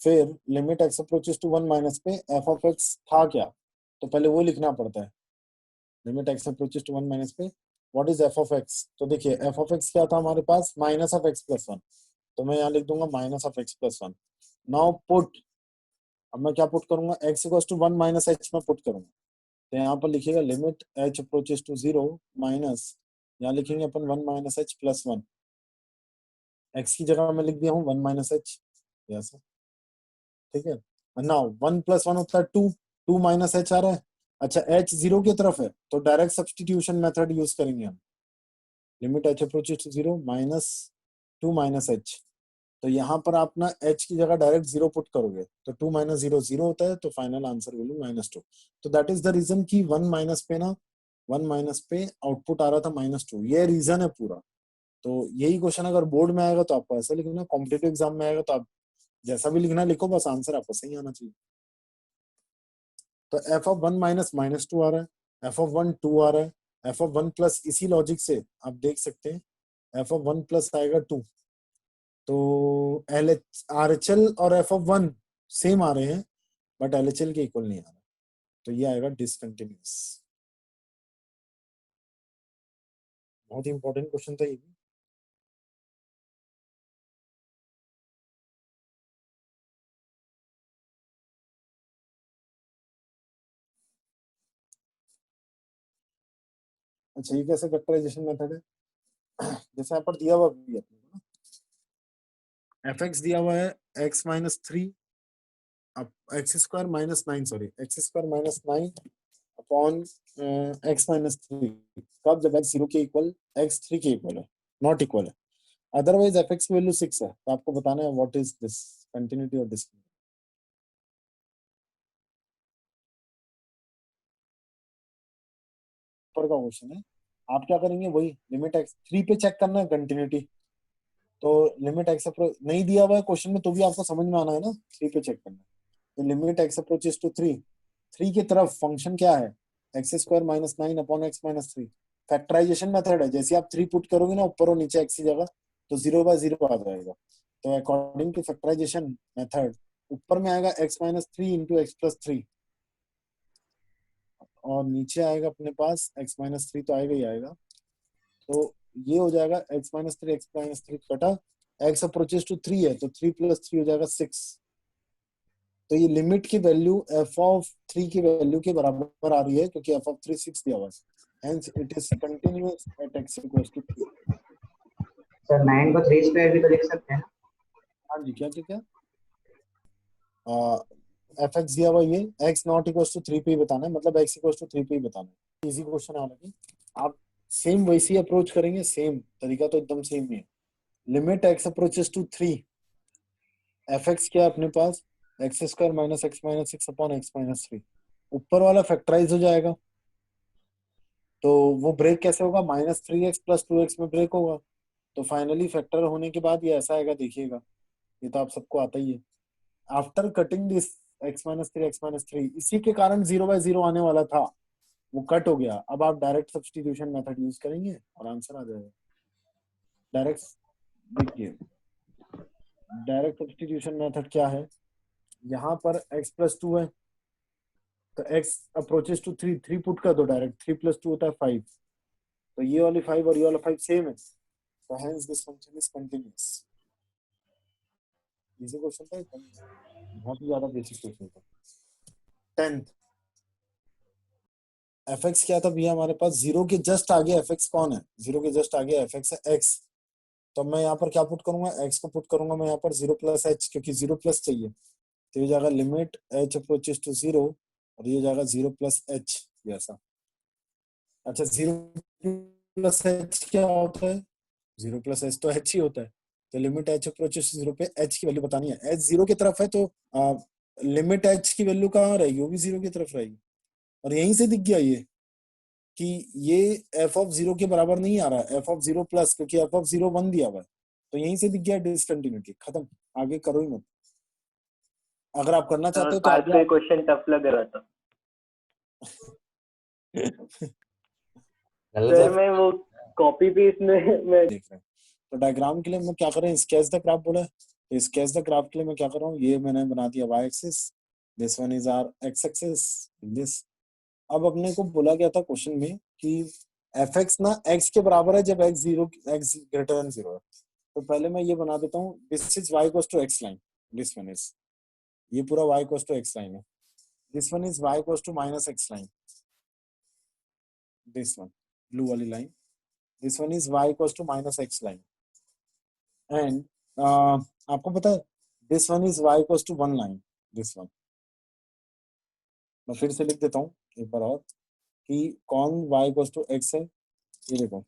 फिर limit x approaches to 1 minus पे एफ ऑफ एक्स था क्या, तो पहले वो लिखना पड़ता है। Limit x approaches to 1 minus पे what is f of x, तो देखिए एफ ऑफ एक्स क्या था हमारे पास, माइनस ऑफ एक्स प्लस 1, तो मैं यहाँ लिख दूंगा minus of x plus 1। Now put, अब मैं क्या पुट करूंगा, x equal to 1 minus H में पुट करूंगा, तो यहाँ पर लिखिएगा limit h approaches to 0 minus, यहाँ लिखेंगे अपन 1 माइनस एच प्लस 1, एक्स की जगह मैं लिख दिया हूँ 1 माइनस एच, ऐसा, ठीक है। नाउ 1 प्लस 1 होता है 2, 2 माइनस एच आ रहा है, अच्छा एच 0 की तरफ है तो डायरेक्ट सब्सटीट्यूशन मेथड यूज करेंगे हम, limit h approaches to 0 minus 2 minus h, तो यहाँ पर आप ना h की जगह डायरेक्ट 0 पुट करोगे तो 2 माइनस 0 0 होता है, तो फाइनल आंसर वैल्यू -2। तो दैट इज द रीजन कि 1 माइनस पे ना, 1 माइनस पे आउटपुट आ रहा था -2, ये रीजन है पूरा। तो यही क्वेश्चन अगर बोर्ड में आएगा तो आपको ऐसा लिखना, कॉम्पिटेटिव एग्जाम में आएगा तो आप जैसा भी लिखना लिखो, बस आंसर आपको सही आना चाहिए। तो एफ ऑफ 1 माइनस -2 आ रहा है, एफ ऑफ 1 2 आ रहा है, एफ ऑफ 1 प्लस, इसी लॉजिक से आप देख सकते हैं एफ ऑफ 1 प्लस आएगा 2, तो RHL और एफ ऑफ 1 सेम आ रहे हैं बट LHL के इक्वल नहीं आ रहा, तो ये आएगा डिसकंटिन्यूअस। बहुत ही इंपॉर्टेंट क्वेश्चन था ये भी। अच्छा ये कैसे फैक्टराइजेशन मेथड है, जैसे यहाँ पर दिया हुआ भी है एफ एक्स दिया हुआ है x minus 3 x square minus 9, sorry x square minus 9 upon x minus 3, कब, जब एक्स 0 के इक्वल, एक्स 3 के इक्वल है, नॉट इक्वल है, अदरवाइज एफ एक्स की वैल्यू 6 है, तो आपको बताना है व्हाट इज दिस कंटिन्यूटी और डिस्कंटिन्यूटी। ऊपर का क्वेश्चन है, आप क्या करेंगे, वही लिमिट एक्स 3 पे चेक करना है कंटिन्यूटी, तो लिमिट एक्स नहीं दिया हुआ है क्वेश्चन में तो भी आपको समझ में आना है ना, 3 पे चेक करना है, तो लिमिट एक्स अप्रोचेस टू 3, 3 की तरफ फंक्शन क्या है, x square minus 9 upon x minus 3, factorization method है, जैसे आप 3 पुट करोगे ना ऊपर और नीचे एक्स की जगह तो 0/0 आ जाएगा, तो अकॉर्डिंग टू फैक्टराइजेशन मेथड ऊपर में आएगा x minus 3 into x plus 3, और नीचे आएगा अपने पास एक्स माइनस 3 तो आएगा ही आएगा, तो ये हो जाएगा एक्स माइनस थ्री कटा, एक्स अप्रोचेस टू 3 है तो 3 प्लस 3 हो जाएगा 6, तो ये लिमिट की वैल्यू एफ ऑफ 3 की वैल्यू के बराबर आ रही है क्योंकि एफ ऑफ 3 6 दिया हुआ है, hence it is continuous at x equals to 3। Sir 9 को 3 स्क्वायर भी तो लिख सकते हैं। हाँ जी, क्या क्या क्या, एफ एक्स दिया हुआ, ये एक्स नॉट इक्वल्स टू 3 पे ही बताना है, मतलब एक्स इक्वल्स टू 3 पे ही बताना है, इजी क्वेश्चन है, हालांकि आप सेम वैसी अप्रोच करेंगे, सेम तरीका तो एकदम सेम ही है। Limit x approaches to 3, fx क्या है अपने पास, x square minus x upon x minus 3, ऊपर वाला फैक्टराइज हो जाएगा, तो वो ब्रेक कैसे होगा, -3x + 2x में ब्रेक होगा। तो फाइनली फैक्टर होने के बाद ये ऐसा आएगा, देखिएगा, ये तो आप सबको आता ही है। आफ्टर कटिंग दिस x-3 इसी के कारण 0/0 आने वाला था, वो कट हो गया। अब आप डायरेक्ट सब्स्टिट्यूशन मेथड यूज करेंगे और आंसर आ जाएगा। डायरेक्ट देखिए, डायरेक्ट सब्स्टिट्यूशन मेथड क्या है, यहाँ पर x + 2 है, तो x अप्रोचेस टू 3, 3 पुट कर दो डायरेक्ट, 3 + 2 होता है 5, तो ये वाली 5 और ये वाला 5 सेम है, तो hence this function is continuous। Easy question था, एकदम बहुत ही ज्यादा बेसिक क्वेश्चन था। 10th, fx क्या था भैया हमारे पास, 0 के जस्ट आगे fx कौन है, 0 के जस्ट आगे fx है x, तो मैं यहाँ पर क्या पुट करूंगा, x को पुट करूंगा मैं यहाँ पर 0 + h, क्योंकि 0 प्लस चाहिए, तो ये जाएगा लिमिट h अप्रोचेस टू 0, और ये जाएगा 0 + h जैसा। अच्छा 0 + h क्या होता है, 0 + h तो h ही होता है, तो लिमिट h अप्रोचेस 0 पे h की वैल्यू बतानी है, h 0 की तरफ है, तो लिमिट h की वैल्यू कहाँ रहेगी, वो भी 0 की तरफ रहेगी। और यहीं से दिख गया ये कि ये f(0) के बराबर नहीं आ रहा है, f(0+), क्योंकि f(0) 1 दिया हुआ है, तो यहीं से दिख गया डिसकंटिन्यूटी, खत्म, आगे करो ही मत। अगर आप करना चाहते हो तो आज आगे का क्वेश्चन टफ लग रहा था सर, मैं वो कॉपी पेस्ट में मैं देख रहे हैं। तो डायग्राम के लिए हम क्या करें, स्केच द ग्राफ बोला है, तो स्केच द ग्राफ के लिए मैं क्या कर रहा हूँ, ये मैंने बना दिया y axis, this one is our x axis, this. अब अपने को बोला गया था क्वेश्चन में कि fx ना x के बराबर है जब x greater than 0 है, तो पहले मैं ये बना देता हूँ, this is y equals to x line, this one is, ये पूरा y equals to x line है, this one is y equals to -x line, this one blue वाली line, this one is y equals to -x line, and आपको पता है this one is y equals to 1 line, this one. मैं फिर से लिख देता हूँ एक बार और कि कौन y इक्वल्स टू x है, ये देखो,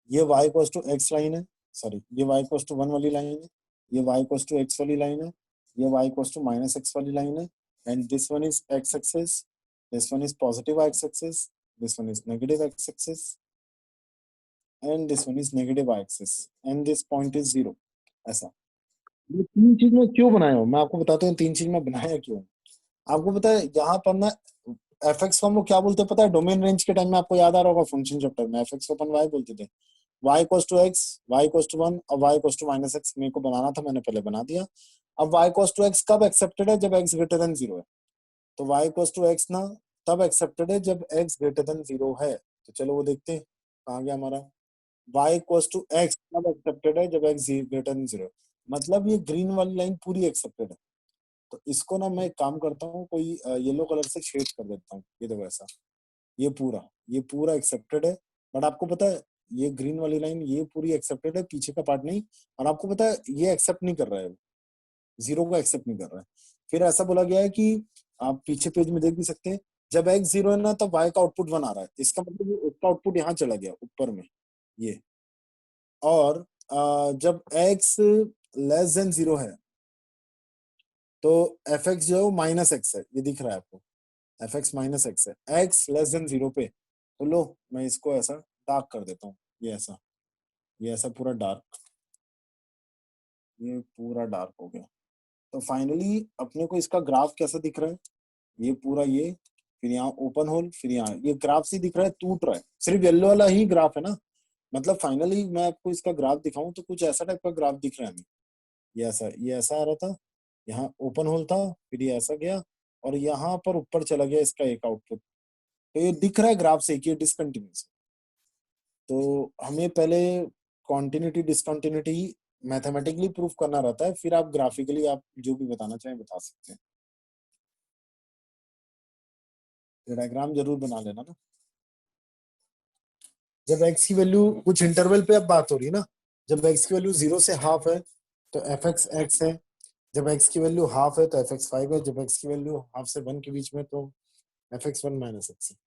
ये y equals to x line है, सॉरी ये y इक्वल्स टू 1 वाली लाइन है, ये y इक्वल्स टू x वाली लाइन है, ये y इक्वल्स टू -x वाली लाइन है, and this one is x axis, this one is positive x axis, this one is negative x axis, and this one is negative y axis, and this point is 0, ऐसा। ये तीन चीज में क्यों बनाया हूँ मैं आपको बताता हूँ, तीन चीज में बनाया क्यों। आपको पता है यहाँ पर ना fx को हम लोग क्या बोलते हैं पता है, डोमेन रेंज के टाइम में आपको याद आ रहा होगा फंक्शन चैप्टर में, fx को अपन y बोलते थे, y equals to x, y equals to 1 और y इक्वल्स टू -x, मेरे को बनाना था मैंने पहले बना दिया। अब y इक्वल्स टू x कब एक्सेप्टेड है, जब x ग्रेटर देन 0 है, तो y इक्वल्स टू x ना तब एक्सेप्टेड है जब x ग्रेटर देन 0 है, तो चलो वो देखते हैं कहाँ गया हमारा, y इक्वल्स टू x तब एक्सेप्टेड है जब x ग्रेटर देन 0, मतलब ये ग्रीन वाली लाइन पूरी एक्सेप्टेड है। तो इसको ना मैं एक काम करता हूँ, कोई येलो कलर से शेड कर देता हूँ, ये देखो ऐसा, ये पूरा एक्सेप्टेड है, बट आपको पता है ये ग्रीन वाली लाइन ये पूरी एक्सेप्टेड है, पीछे का पार्ट नहीं, और आपको पता है ये एक्सेप्ट नहीं कर रहा है, 0 को एक्सेप्ट नहीं कर रहा है। फिर ऐसा बोला गया है कि आप पीछे पेज में देख भी सकते हैं, जब x 0 है ना तब y का आउटपुट 1 आ रहा है, इसका मतलब उसका आउटपुट यहाँ चला गया ऊपर में ये, और जब x <0 है तो fx जो है -x है, ये दिख रहा है आपको, fx -x है, x <0 पे, तो लो मैं इसको ऐसा डार्क कर देता हूँ, ये ऐसा पूरा डार्क, ये पूरा डार्क हो गया। तो फाइनली अपने को इसका ग्राफ कैसा दिख रहा है, ये पूरा ये, फिर यहाँ ओपन होल, फिर यहाँ ये ग्राफ से दिख रहा है टूट रहा है, सिर्फ येलो वाला ही ग्राफ है ना, मतलब फाइनली मैं आपको इसका ग्राफ दिखाऊं तो कुछ ऐसा टाइप का ग्राफ दिख रहा है हमें, ये ऐसा आ रहा था, यहाँ ओपन होल था, फिर ये ऐसा गया, और यहाँ पर ऊपर चला गया इसका एक आउटपुट, तो ये दिख रहा है ग्राफ से कि ये डिसकंटिन्यूस। तो हमें पहले कॉन्टिन्यूटी डिसकंटिन्यूटी मैथमेटिकली प्रूफ करना रहता है, फिर आप ग्राफिकली आप जो भी बताना चाहें बता सकते हैं। डायग्राम जरूर बना लेना ना, जब x की वैल्यू कुछ इंटरवल पे अब बात हो रही है ना, जब x की वैल्यू 0 से हाफ है तो fx x है, जब x की वैल्यू हाफ है तो fx 5 है, जब x की वैल्यू हाफ से 1 के बीच में तो fx 1 - x है।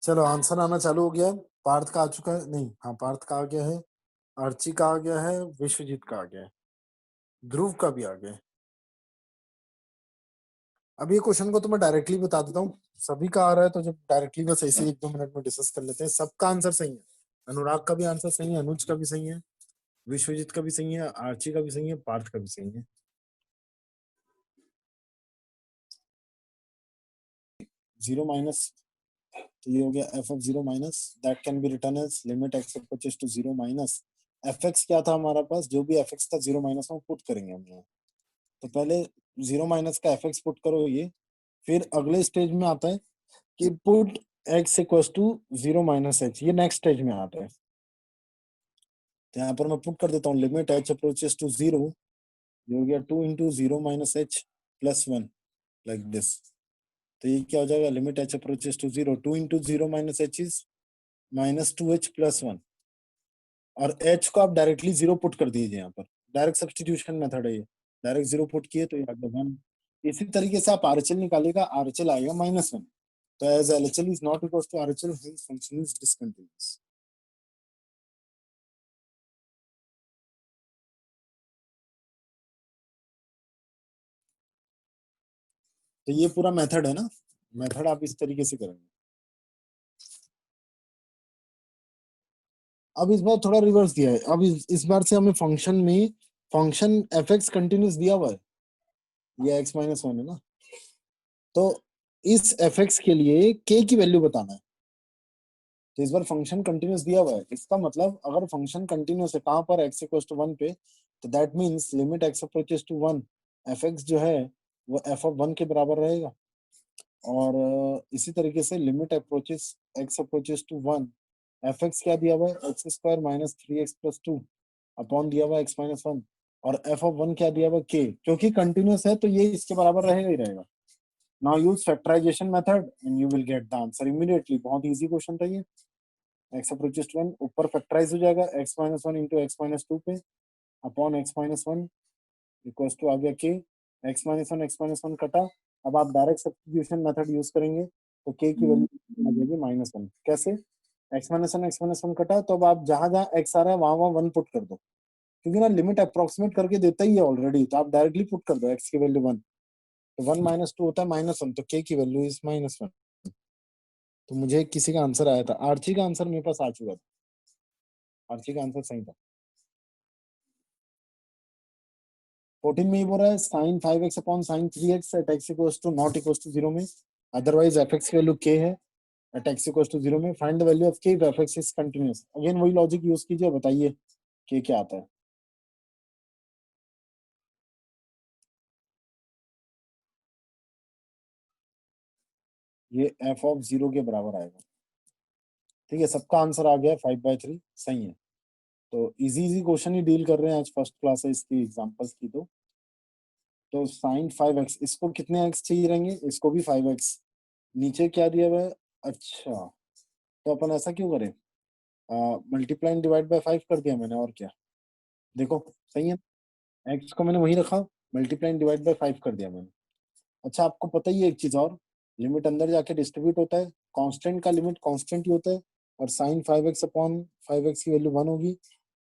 चलो आंसर आना चालू हो गया। पार्थ का आ चुका है, नहीं हाँ पार्थ का आ गया है, आर्ची का आ गया है, विश्वजीत का आ गया है, ध्रुव का भी आ गया है। अब ये क्वेश्चन को तो मैं डायरेक्टली बता देता हूँ, सभी का आ रहा है तो जब डायरेक्टली बस ऐसे ही 1-2 मिनट में डिस्कस कर लेते हैं। सबका आंसर सही है, अनुराग का भी आंसर सही है, अनुज का भी सही है, विश्वजीत का भी सही है, आर्ची का भी सही है, पार्थ का भी सही है। 0 माइनस, तो ये हो गया f of 0 minus, that can be written as limit x approaches to 0 minus fx। क्या था हमारा पास, जो भी fx था 0 माइनस में पुट करेंगे हम यहाँ। तो पहले 0 माइनस का fx पुट करो ये, फिर अगले स्टेज में आता है कि put x equals to 0 minus h, ये नेक्स्ट स्टेज में आता है। तो यहाँ पर मैं पुट कर देता हूँ लिमिट h अप्रोचेस टू 0, ये हो गया 2 into 0 minus h plus 1 like this. तो ये क्या हो जाएगा, limit h approaches to 0, 2 into 0 minus h is minus 2h plus 1, और h को आप डायरेक्टली 0 पुट कर दीजिए। यहाँ पर डायरेक्ट सब्स्टिट्यूशन मेथड है ये, डायरेक्ट 0 पुट किए तो ये आ गया 1। इसी तरीके से आप आरएचएल निकालेगा, आरएचएल आएगा -1। तो as LHL is not equal to RHL, hence function is discontinuous. तो ये पूरा मेथड है ना, मेथड आप इस तरीके से करेंगे। अब इस बार थोड़ा रिवर्स दिया है, अब इस बार से हमें फंक्शन में फंक्शन एफ एक्स कंटिन्यूस दिया हुआ है, ये x-1 है ना, तो इस एफ एक्स के लिए k की वैल्यू बताना है। तो इस बार फंक्शन कंटिन्यूस दिया हुआ है, इसका मतलब अगर फंक्शन कंटिन्यूस है कहां पर, x इक्वल्स टू 1 पे, तो that means limit x approaches to 1, f x जो है वो एफ ऑफ 1 के बराबर रहेगा। और इसी तरीके से limit approaches x approaches to 1, f x क्या दिया हुआ है, x square minus 3x plus 2 upon दिया हुआ है x-1, और एफ ऑफ 1 क्या दिया हुआ k, क्योंकि कंटिन्यूस है तो ये इसके बराबर रहेगा ही रहेगा। Now use factorization method and you will get the answer immediately. बहुत इजी क्वेश्चन था ये। x अप्रोचेस टू 1 ऊपर फैक्टराइज हो जाएगा, x-1 इंटू x-2 पे अपॉन x-1 इक्वल्स टू आ गया k, x-1 कटा। अब आप डायरेक्ट सब्स्टिट्यूशन मेथड यूज करेंगे तो k की वैल्यू आ जाएगी -1। कैसे, x-1 कटा, तो अब आप जहां जहां x आ रहा है वहां वहां 1 पुट कर दो, क्योंकि ना लिमिट अप्रोक्सीमेट करके देता ही है ऑलरेडी, तो आप डायरेक्टली पुट कर दो x की वैल्यू 1, तो 1 - 2 होता है -1, तो k की वैल्यू इज -1। तो मुझे किसी का आंसर आया था, आर्ची का आंसर मेरे पास आ चुका था, आर्ची का आंसर सही था। 14 में ये बोल रहा है sin 5x upon sin 3x at x equals to not equals to 0 में, अदरवाइज fx की वैल्यू k है एट x इक्वल्स टू 0 में, find the value of k if fx is continuous. Again वही लॉजिक यूज कीजिए, बताइए k क्या आता है। ये f ऑफ 0 के बराबर आएगा। ठीक है, सबका आंसर आ गया 5/3 सही है। तो इजी इजी क्वेश्चन ही डील कर रहे हैं आज, फर्स्ट क्लास है इसकी एग्जांपल्स की। तो साइन 5x, इसको कितने x चाहिए रहेंगे, इसको भी 5x, नीचे क्या दिया हुआ है, अच्छा तो अपन ऐसा क्यों करें, मल्टीप्लाई डिवाइड बाय 5 कर दिया मैंने, और क्या, देखो सही है, x को मैंने वही रखा, मल्टीप्लाई डिवाइड बाय 5 कर दिया मैंने। अच्छा आपको पता ही है एक चीज और, लिमिट अंदर जाके डिस्ट्रीब्यूट होता है, कांस्टेंट का लिमिट कांस्टेंट ही होता है, और साइन 5x अपॉन 5x की वैल्यू 1 होगी,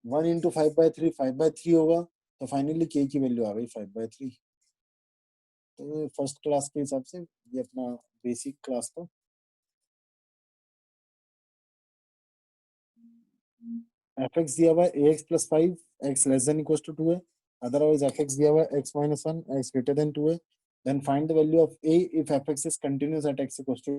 1 इंटू 5/3 5/3 होगा, तो फाइनली k की वैल्यू आ गई 5/3। तो फर्स्ट क्लास के हिसाब से ये अपना बेसिक क्लास था। एफ एक्स दिया हुआ है ax plus 5, x less than equal to 2 है, अदरवाइज एफ एक्स दिया हुआ है x-1, x ग्रेटर देन 2 है, then find the value of a if F x is continuous at x equal to